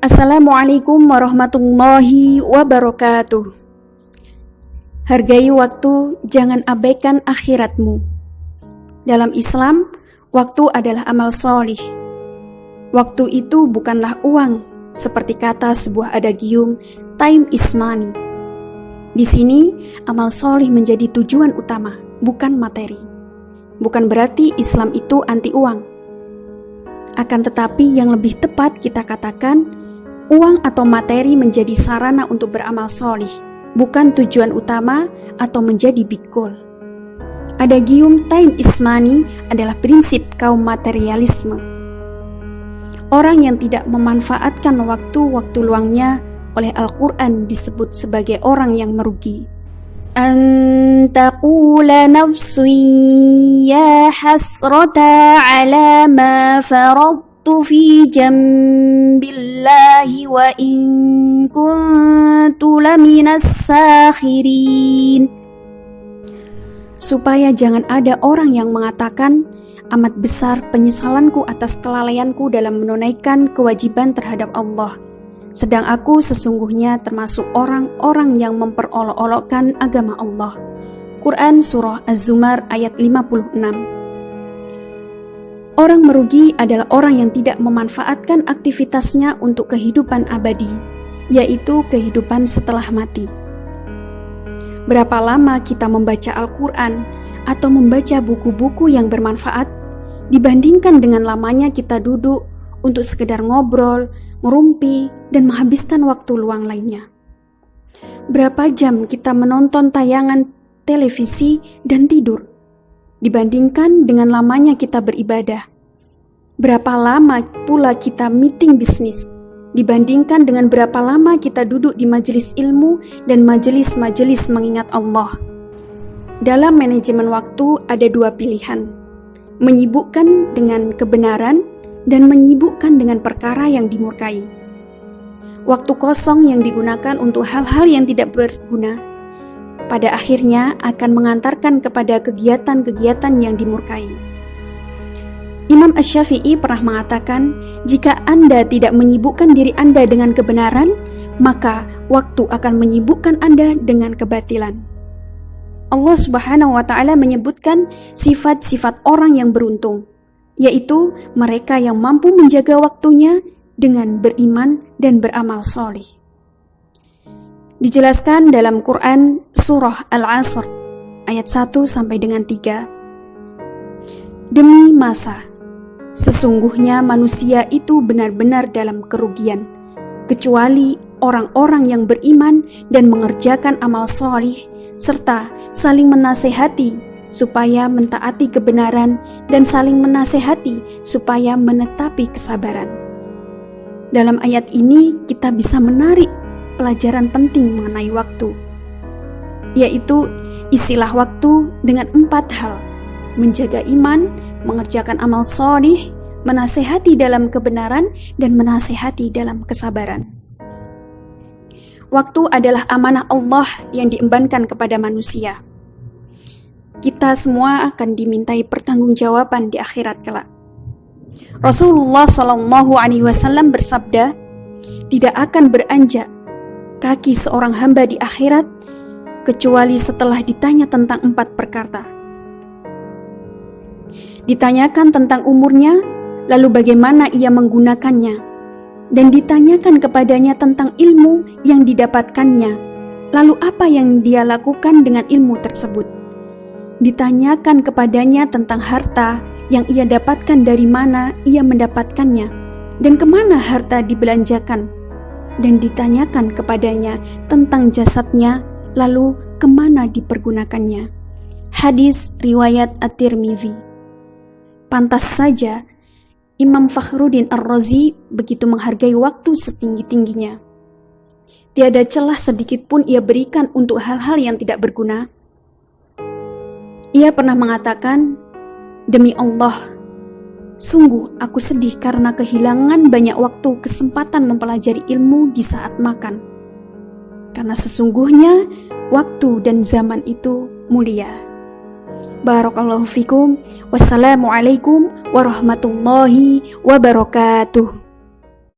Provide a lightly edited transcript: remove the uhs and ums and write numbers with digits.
Assalamualaikum warahmatullahi wabarakatuh. Hargai waktu, jangan abaikan akhiratmu. Dalam Islam, waktu adalah amal solih. Waktu itu bukanlah uang, seperti kata sebuah adagium, time is money. Di sini, amal solih menjadi tujuan utama, bukan materi. Bukan berarti Islam itu anti uang. Akan tetapi yang lebih tepat kita katakan, uang atau materi menjadi sarana untuk beramal solih, bukan tujuan utama atau menjadi big goal. Adagium time is money adalah prinsip kaum materialisme. Orang yang tidak memanfaatkan waktu luangnya oleh Al-Quran disebut sebagai orang yang merugi. Antaqula nafsun ya hasrata ala ma faradtu fi jambillahi wa in kuntu laminas sakhirin. Supaya jangan ada orang yang mengatakan, amat besar penyesalanku atas kelalaianku dalam menunaikan kewajiban terhadap Allah, sedang aku sesungguhnya termasuk orang-orang yang memperolok-olokkan agama Allah. Quran Surah Az-Zumar ayat 56. Orang merugi adalah orang yang tidak memanfaatkan aktivitasnya untuk kehidupan abadi, yaitu kehidupan setelah mati. Berapa lama kita membaca Al-Quran atau membaca buku-buku yang bermanfaat dibandingkan dengan lamanya kita duduk untuk sekedar ngobrol, merumpi, dan menghabiskan waktu luang lainnya. Berapa jam kita menonton tayangan televisi dan tidur dibandingkan dengan lamanya kita beribadah. Berapa lama pula kita meeting bisnis dibandingkan dengan berapa lama kita duduk di majelis ilmu dan majelis-majelis mengingat Allah. Dalam manajemen waktu ada dua pilihan, menyibukkan dengan kebenaran dan menyibukkan dengan perkara yang dimurkai. Waktu kosong yang digunakan untuk hal-hal yang tidak berguna, pada akhirnya akan mengantarkan kepada kegiatan-kegiatan yang dimurkai. Imam Asy-Syafi'i pernah mengatakan, jika Anda tidak menyibukkan diri Anda dengan kebenaran, maka waktu akan menyibukkan Anda dengan kebatilan. Allah Subhanahu wa Ta'ala menyebutkan sifat-sifat orang yang beruntung, yaitu mereka yang mampu menjaga waktunya dengan beriman dan beramal solih. Dijelaskan dalam Quran Surah Al-Asr ayat 1 sampai dengan 3. Demi masa, sesungguhnya manusia itu benar-benar dalam kerugian, kecuali orang-orang yang beriman dan mengerjakan amal solih, serta saling menasehati supaya mentaati kebenaran dan saling menasehati supaya menetapi kesabaran. Dalam ayat ini kita bisa menarik pelajaran penting mengenai waktu, yaitu istilah waktu dengan 4 hal: menjaga iman, mengerjakan amal solih, menasehati dalam kebenaran, dan menasehati dalam kesabaran. Waktu adalah amanah Allah yang diembankan kepada manusia. Kita semua akan dimintai pertanggungjawaban di akhirat kelak. Rasulullah SAW bersabda, tidak akan beranjak kaki seorang hamba di akhirat kecuali setelah ditanya tentang 4 perkara. Ditanyakan tentang umurnya, lalu bagaimana ia menggunakannya, dan ditanyakan kepadanya tentang ilmu yang didapatkannya, lalu apa yang dia lakukan dengan ilmu tersebut. Ditanyakan kepadanya tentang harta yang ia dapatkan, dari mana ia mendapatkannya, dan kemana harta dibelanjakan. Dan ditanyakan kepadanya tentang jasadnya, lalu kemana dipergunakannya. Hadis riwayat At-Tirmidzi. Pantas saja Imam Fakhruddin Ar-Razi begitu menghargai waktu setinggi-tingginya. Tiada celah sedikit pun ia berikan untuk hal-hal yang tidak berguna. Ia pernah mengatakan, demi Allah, sungguh aku sedih karena kehilangan banyak waktu kesempatan mempelajari ilmu di saat makan. Karena sesungguhnya waktu dan zaman itu mulia. Barakallahu fikum. Wassalamualaikum warahmatullahi wabarakatuh.